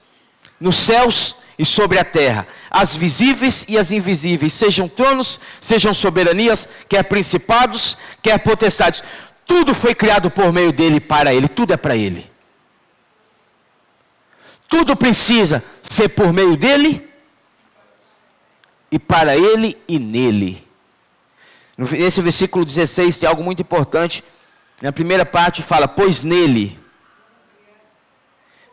nos céus e sobre a terra, as visíveis e as invisíveis, sejam tronos, sejam soberanias, quer principados, quer potestades. Tudo foi criado por meio dele e para ele, tudo é para ele. Tudo precisa ser por meio dele, e para ele e nele. Nesse versículo 16 tem algo muito importante. Na primeira parte fala, pois nele.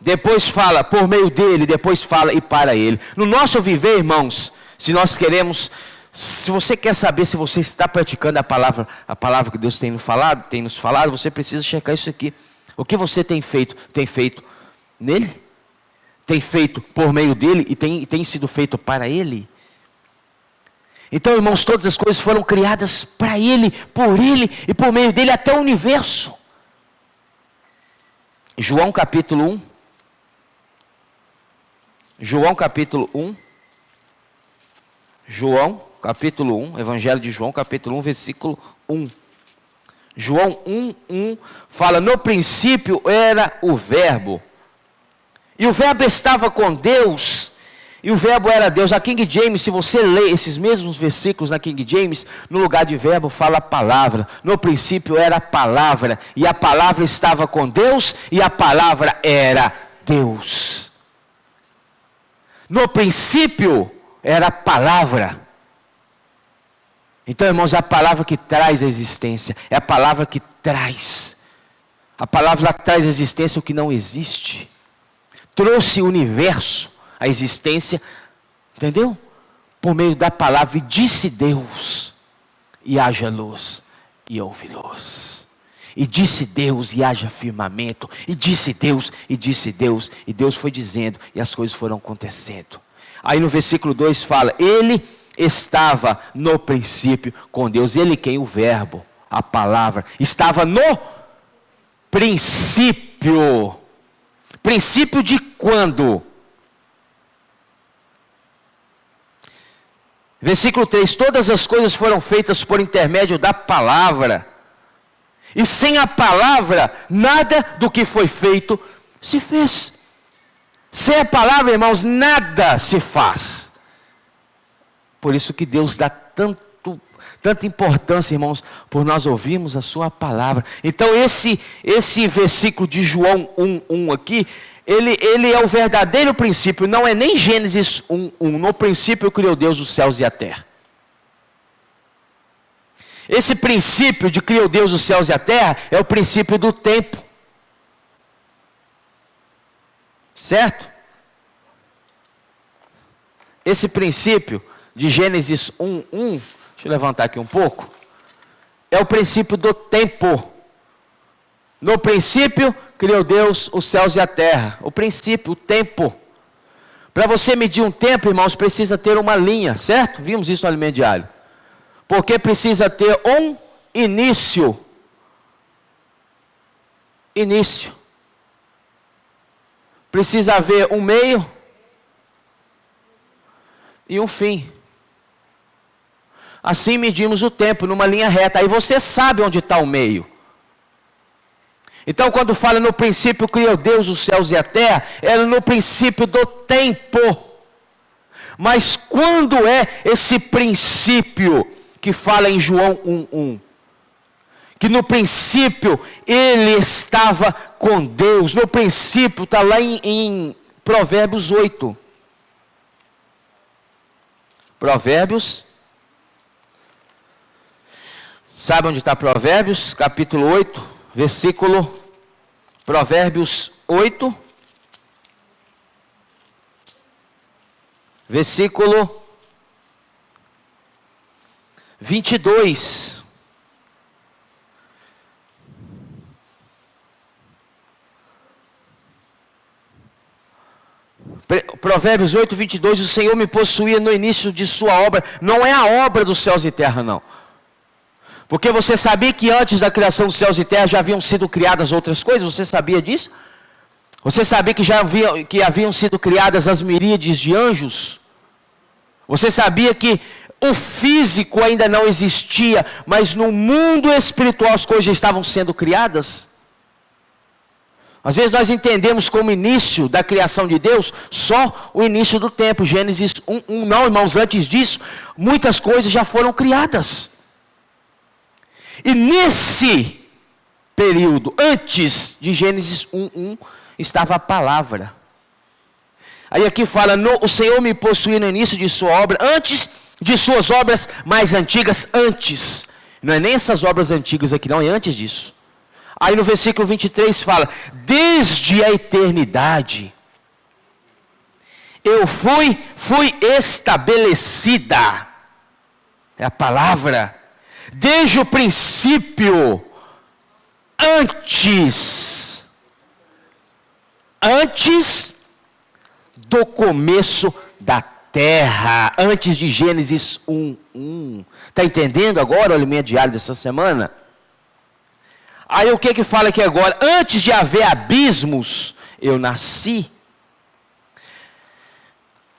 Depois fala, por meio dele. Depois fala, e para ele. No nosso viver, irmãos, se nós queremos, se você quer saber se você está praticando a palavra que Deus tem nos falado, você precisa checar isso aqui. O que você tem feito? Tem feito nele? Tem feito por meio dele? E tem sido feito para ele? Então, irmãos, todas as coisas foram criadas para ele, por ele e por meio dele, até o universo. João capítulo 1. João capítulo 1. João capítulo 1. Evangelho de João capítulo 1, versículo 1. João 1, 1 fala, no princípio era o verbo. E o verbo estava com Deus. E o verbo era Deus. A King James, se você lê esses mesmos versículos na King James, no lugar de verbo fala palavra. No princípio era a palavra. E a palavra estava com Deus. E a palavra era Deus. No princípio era a palavra. Então, irmãos, é a palavra que traz a existência. É a palavra que traz. A palavra traz a existência o que não existe. Trouxe o universo, a existência, entendeu? Por meio da palavra, e disse Deus, e haja luz, e houve luz. E disse Deus, e haja firmamento. E disse Deus, e disse Deus. E Deus foi dizendo, e as coisas foram acontecendo. Aí no versículo 2 fala, ele estava no princípio com Deus. Ele quem? O verbo, a palavra. Estava no princípio. Princípio de quando? Versículo 3, todas as coisas foram feitas por intermédio da palavra. E sem a palavra, nada do que foi feito se fez. Sem a palavra, irmãos, nada se faz. Por isso que Deus dá tanta importância, irmãos, por nós ouvirmos a sua palavra. Então esse versículo de João 1:1 aqui, ele é o verdadeiro princípio, não é nem Gênesis 1:1. No princípio criou Deus os céus e a terra. Esse princípio de criou Deus os céus e a terra é o princípio do tempo. Certo? Esse princípio de Gênesis 1:1, deixa eu levantar aqui um pouco, é o princípio do tempo. No princípio, criou Deus os céus e a terra. O princípio, o tempo. Para você medir um tempo, irmãos, precisa ter uma linha, certo? Vimos isso no alimento diário. Porque precisa ter um início. Início. Precisa haver um meio e um fim. Assim medimos o tempo, numa linha reta. Aí você sabe onde está o meio. Então, quando fala no princípio criou Deus os céus e a terra, é no princípio do tempo. Mas quando é esse princípio que fala em João 1:1? Que no princípio ele estava com Deus. No princípio está lá em Provérbios 8. Provérbios. Sabe onde está Provérbios? Capítulo 8, versículo. Provérbios 8. Versículo 22. Provérbios 8, 22. O Senhor me possuía no início de sua obra. Não é a obra dos céus e terra, não. Porque você sabia que antes da criação dos céus e terra já haviam sido criadas outras coisas? Você sabia disso? Você sabia que haviam sido criadas as miríades de anjos? Você sabia que O físico ainda não existia, mas no mundo espiritual as coisas já estavam sendo criadas. Às vezes nós entendemos como início da criação de Deus só o início do tempo, Gênesis 1:1. Não, irmãos, antes disso, muitas coisas já foram criadas. E nesse período, antes de Gênesis 1:1, estava a palavra. Aí aqui fala, o Senhor me possuía no início de sua obra, antes de suas obras mais antigas, antes. Não é nem essas obras antigas aqui não, é antes disso. Aí no versículo 23 fala, desde a eternidade, eu fui estabelecida. É a palavra. Desde o princípio, antes do começo da terra, antes de Gênesis 1:1. Está entendendo agora o alimento diário dessa semana? Aí o que fala aqui agora? Antes de haver abismos, eu nasci.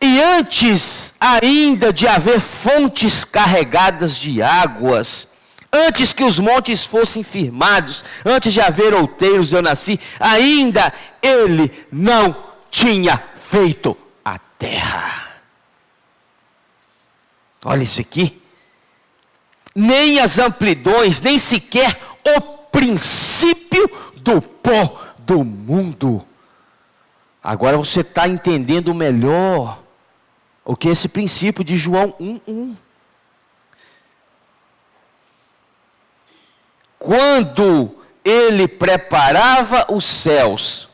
E antes ainda de haver fontes carregadas de águas, antes que os montes fossem firmados, antes de haver outeiros, eu nasci, ainda ele não tinha feito a terra. Olha isso aqui. Nem as amplidões, nem sequer o princípio do pó do mundo. Agora você está entendendo melhor o que é esse princípio de João 1:1. Quando ele preparava os céus,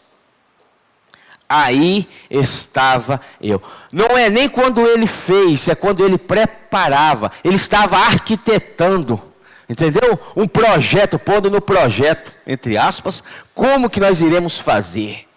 aí estava eu. Não é nem quando ele fez, é quando ele preparava. Ele estava arquitetando, entendeu? Um projeto, pondo no projeto, entre aspas, como que nós iremos fazer.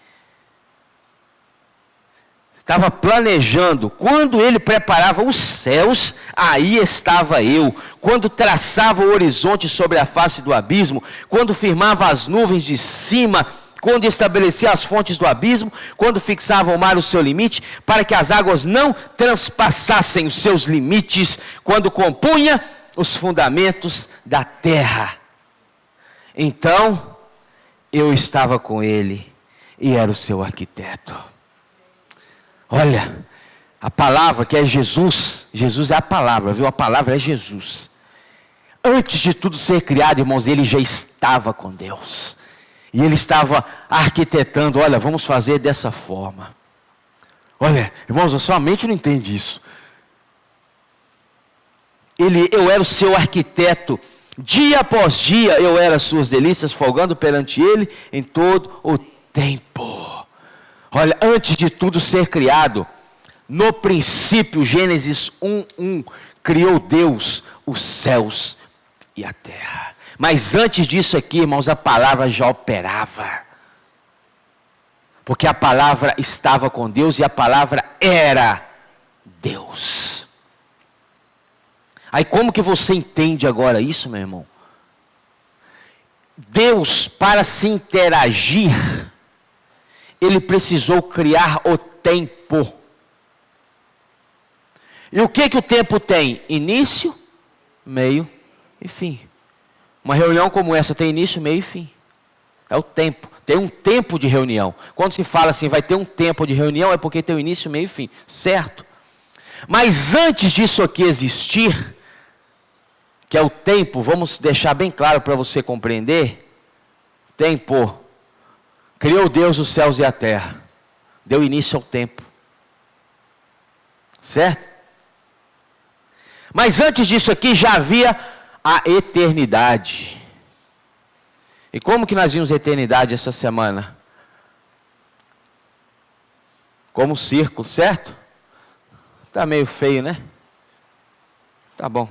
Estava planejando. Quando ele preparava os céus, aí estava eu. Quando traçava o horizonte sobre a face do abismo, quando firmava as nuvens de cima, quando estabelecia as fontes do abismo, quando fixava o mar o seu limite, para que as águas não transpassassem os seus limites, quando compunha os fundamentos da terra. Então, eu estava com ele e era o seu arquiteto. Olha, a palavra que é Jesus, Jesus é a palavra, viu? A palavra é Jesus. Antes de tudo ser criado, irmãos, ele já estava com Deus. E ele estava arquitetando, olha, vamos fazer dessa forma. Olha, irmãos, a sua mente não entende isso. Eu era o seu arquiteto. Dia após dia eu era as suas delícias, folgando perante ele em todo o tempo. Olha, antes de tudo ser criado, no princípio, Gênesis 1:1, criou Deus os céus e a terra. Mas antes disso aqui, irmãos, a palavra já operava. Porque a palavra estava com Deus e a palavra era Deus. Aí como que você entende agora isso, meu irmão? Deus, para se interagir, ele precisou criar o tempo. E o que o tempo tem? Início, meio e fim. Uma reunião como essa tem início, meio e fim. É o tempo. Tem um tempo de reunião. Quando se fala assim, vai ter um tempo de reunião, é porque tem o início, meio e fim. Certo? Mas antes disso aqui existir, que é o tempo, vamos deixar bem claro para você compreender. Tempo. Criou Deus os céus e a terra. Deu início ao tempo. Certo? Mas antes disso aqui já havia a eternidade. E como que nós vimos a eternidade essa semana? Como um círculo, certo? Tá meio feio, né? Tá bom.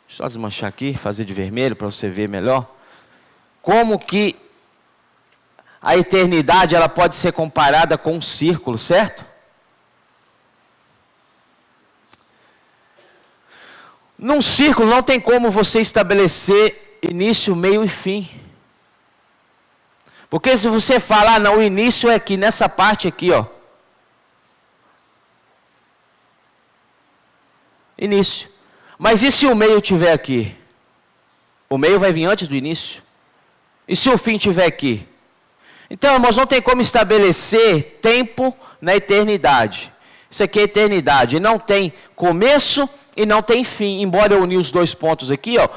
Só desmanchar aqui, fazer de vermelho para você ver melhor. Como que a eternidade ela pode ser comparada com um círculo, certo? Num círculo não tem como você estabelecer início, meio e fim. Porque se você falar, não, o início é aqui, nessa parte aqui, ó. Início. Mas e se o meio estiver aqui? O meio vai vir antes do início? E se o fim estiver aqui? Então, irmãos, não tem como estabelecer tempo na eternidade. Isso aqui é eternidade. Não tem começo e não tem fim. Embora eu uni os dois pontos aqui, ó,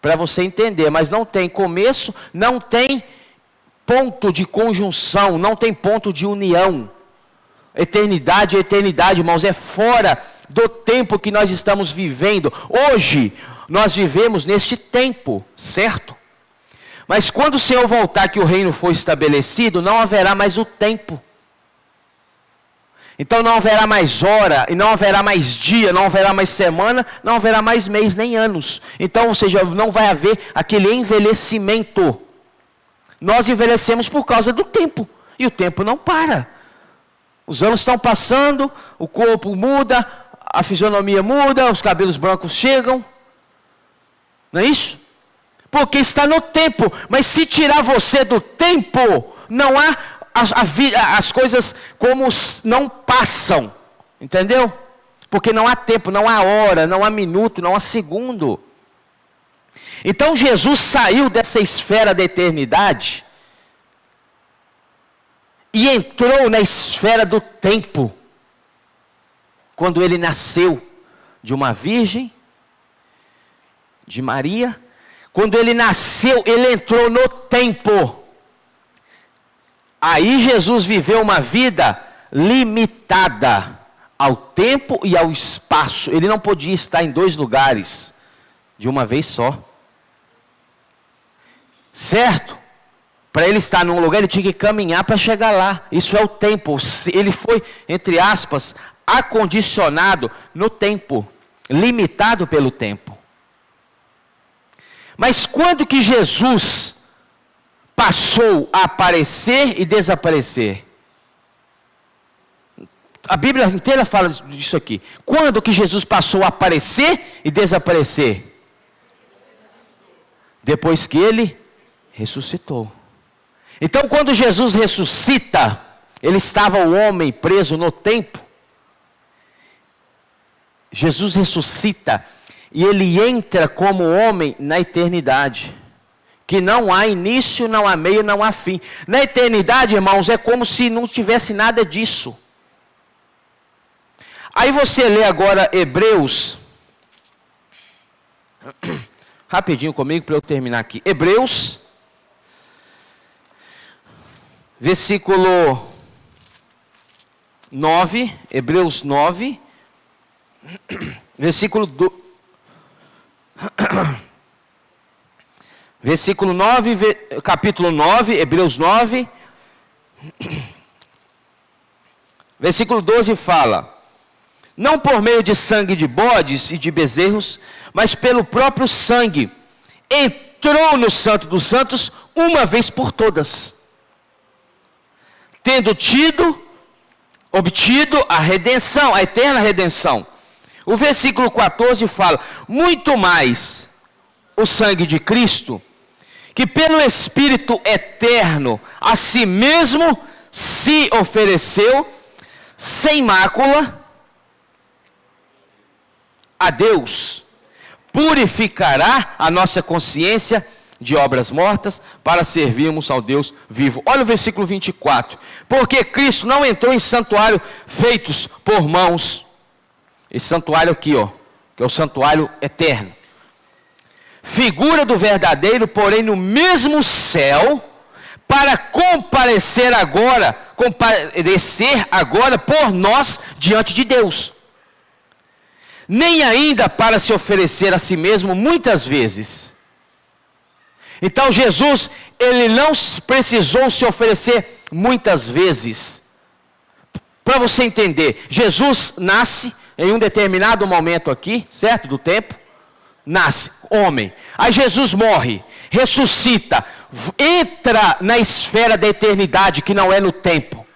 para você entender. Mas não tem começo, não tem ponto de conjunção, não tem ponto de união. Eternidade é eternidade, irmãos, é fora do tempo que nós estamos vivendo. Hoje, nós vivemos neste tempo, certo? Mas quando o Senhor voltar, que o reino for estabelecido, não haverá mais o tempo. Então não haverá mais hora, e não haverá mais dia, não haverá mais semana, não haverá mais mês, nem anos. Então, ou seja, não vai haver aquele envelhecimento. Nós envelhecemos por causa do tempo, e o tempo não para. Os anos estão passando, o corpo muda, a fisionomia muda, os cabelos brancos chegam. Não é isso? Porque está no tempo. Mas se tirar você do tempo, não há as coisas como não passam. Entendeu? Porque não há tempo, não há hora, não há minuto, não há segundo. Então Jesus saiu dessa esfera da eternidade e entrou na esfera do tempo, quando ele nasceu de uma virgem, de Maria. Quando ele nasceu, ele entrou no tempo. Aí Jesus viveu uma vida limitada ao tempo e ao espaço. Ele não podia estar em dois lugares de uma vez só. Certo? Para ele estar num lugar, ele tinha que caminhar para chegar lá. Isso é o tempo. Ele foi, entre aspas, acondicionado no tempo, limitado pelo tempo. Mas quando que Jesus passou a aparecer e desaparecer? A Bíblia inteira fala disso aqui. Quando que Jesus passou a aparecer e desaparecer? Depois que ele ressuscitou. Então, quando Jesus ressuscita, ele estava o homem preso no tempo. Jesus ressuscita e ele entra como homem na eternidade. Que não há início, não há meio, não há fim. Na eternidade, irmãos, é como se não tivesse nada disso. Aí você lê agora Hebreus. Rapidinho comigo para eu terminar aqui. Hebreus. Versículo 9, Hebreus 9, versículo 9, capítulo 9, Hebreus 9, versículo 12 fala: não por meio de sangue de bodes e de bezerros, mas pelo próprio sangue, entrou no Santo dos Santos uma vez por todas, tendo obtido a redenção, a eterna redenção. O versículo 14 fala: muito mais o sangue de Cristo, que pelo Espírito eterno a si mesmo se ofereceu sem mácula a Deus, purificará a nossa consciência de obras mortas, para servirmos ao Deus vivo. Olha o versículo 24. Porque Cristo não entrou em santuário feitos por mãos. Esse santuário aqui, ó, que é o santuário eterno. Figura do verdadeiro, porém no mesmo céu, para comparecer agora por nós diante de Deus. Nem ainda para se oferecer a si mesmo muitas vezes. Então Jesus, ele não precisou se oferecer muitas vezes. Para você entender, Jesus nasce em um determinado momento aqui, certo? Do tempo. Nasce, homem. Aí Jesus morre, ressuscita, entra na esfera da eternidade, que não é no tempo.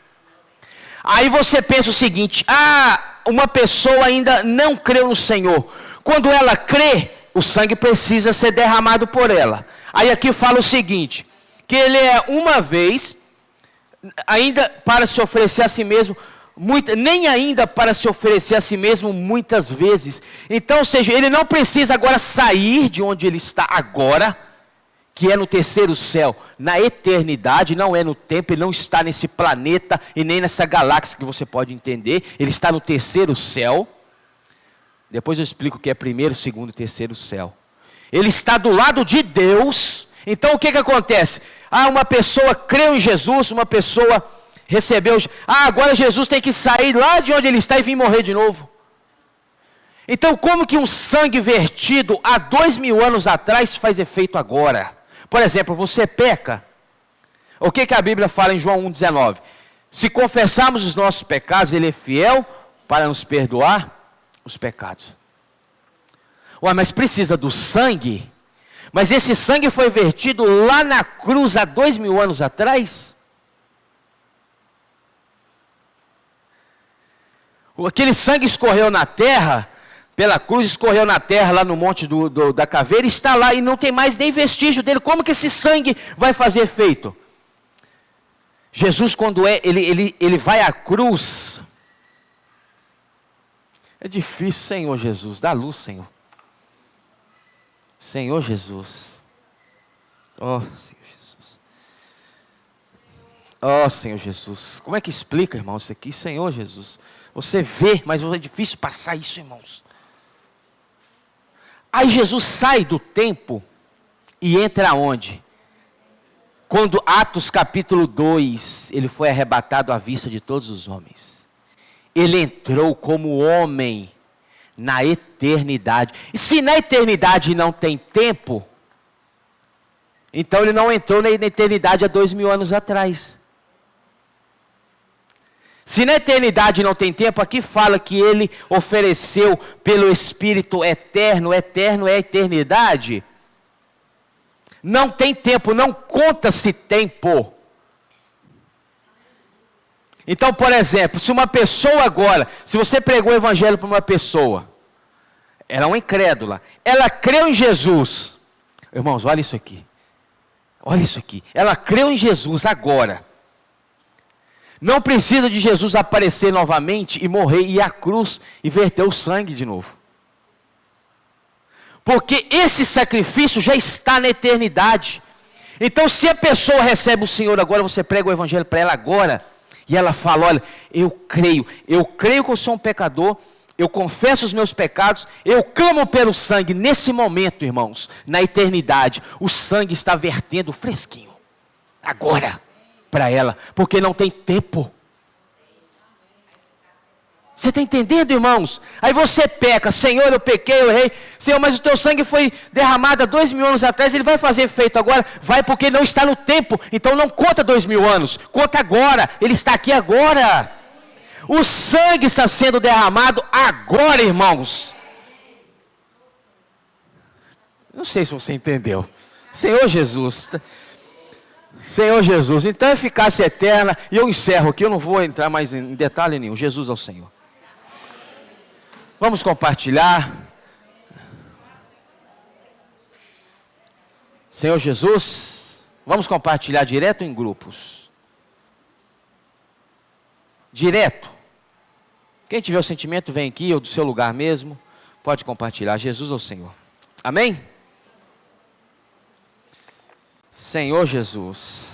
Aí você pensa o seguinte: uma pessoa ainda não creu no Senhor. Quando ela crê, o sangue precisa ser derramado por ela. Aí aqui fala o seguinte, que ele é uma vez, ainda para se oferecer a si mesmo nem ainda para se oferecer a si mesmo muitas vezes. Então, ou seja, ele não precisa agora sair de onde ele está agora, que é no terceiro céu, na eternidade, não é no tempo, ele não está nesse planeta e nem nessa galáxia que você pode entender, ele está no terceiro céu. Depois eu explico o que é primeiro, segundo e terceiro céu. Ele está do lado de Deus. Então o que acontece? Uma pessoa creu em Jesus, uma pessoa recebeu, agora Jesus tem que sair lá de onde ele está e vir morrer de novo. Então como que um sangue vertido há 2000 anos atrás faz efeito agora? Por exemplo, você peca. O que a Bíblia fala em João 1,19? Se confessarmos os nossos pecados, ele é fiel para nos perdoar os pecados. Mas precisa do sangue? Mas esse sangue foi vertido lá na cruz há 2000 anos atrás? Aquele sangue escorreu na terra, pela cruz escorreu na terra, lá no monte da caveira, está lá e não tem mais nem vestígio dele. Como que esse sangue vai fazer efeito? Jesus, quando ele vai à cruz, é difícil, Senhor Jesus, dá luz, Senhor. Senhor Jesus. Oh, Senhor Jesus. Oh, Senhor Jesus. Como é que explica, irmão, isso aqui? Senhor Jesus. Você vê, mas é difícil passar isso, irmãos. Aí Jesus sai do templo e entra onde? Quando Atos capítulo 2, ele foi arrebatado à vista de todos os homens. Ele entrou como homem na eternidade. E se na eternidade não tem tempo, então ele não entrou na eternidade há 2000 anos atrás. Se na eternidade não tem tempo, aqui fala que ele ofereceu pelo Espírito eterno, eterno é a eternidade. Não tem tempo, não conta-se tempo. Então, por exemplo, se uma pessoa agora, se você pregou o evangelho para uma pessoa, ela é uma incrédula, ela creu em Jesus. Irmãos, olha isso aqui. Olha isso aqui. Ela creu em Jesus agora. Não precisa de Jesus aparecer novamente e morrer e ir à cruz e verter o sangue de novo. Porque esse sacrifício já está na eternidade. Então, se a pessoa recebe o Senhor agora, você prega o evangelho para ela agora, e ela fala, olha, eu creio que eu sou um pecador, eu confesso os meus pecados, eu clamo pelo sangue. Nesse momento, irmãos, na eternidade, o sangue está vertendo fresquinho, agora, para ela, porque não tem tempo. Você está entendendo, irmãos? Aí você peca, Senhor, eu pequei, eu errei. Senhor, mas o teu sangue foi derramado há 2000 anos atrás, ele vai fazer efeito agora? Vai, porque não está no tempo, então não conta 2000 anos, conta agora, ele está aqui agora. O sangue está sendo derramado agora, irmãos. Não sei se você entendeu. Senhor Jesus, então é eficácia eterna, e eu encerro aqui, eu não vou entrar mais em detalhe nenhum. Jesus é o Senhor. Vamos compartilhar. Senhor Jesus, vamos compartilhar direto em grupos. Direto. Quem tiver o sentimento, vem aqui, ou do seu lugar mesmo, pode compartilhar. Jesus é o Senhor. Amém? Senhor Jesus.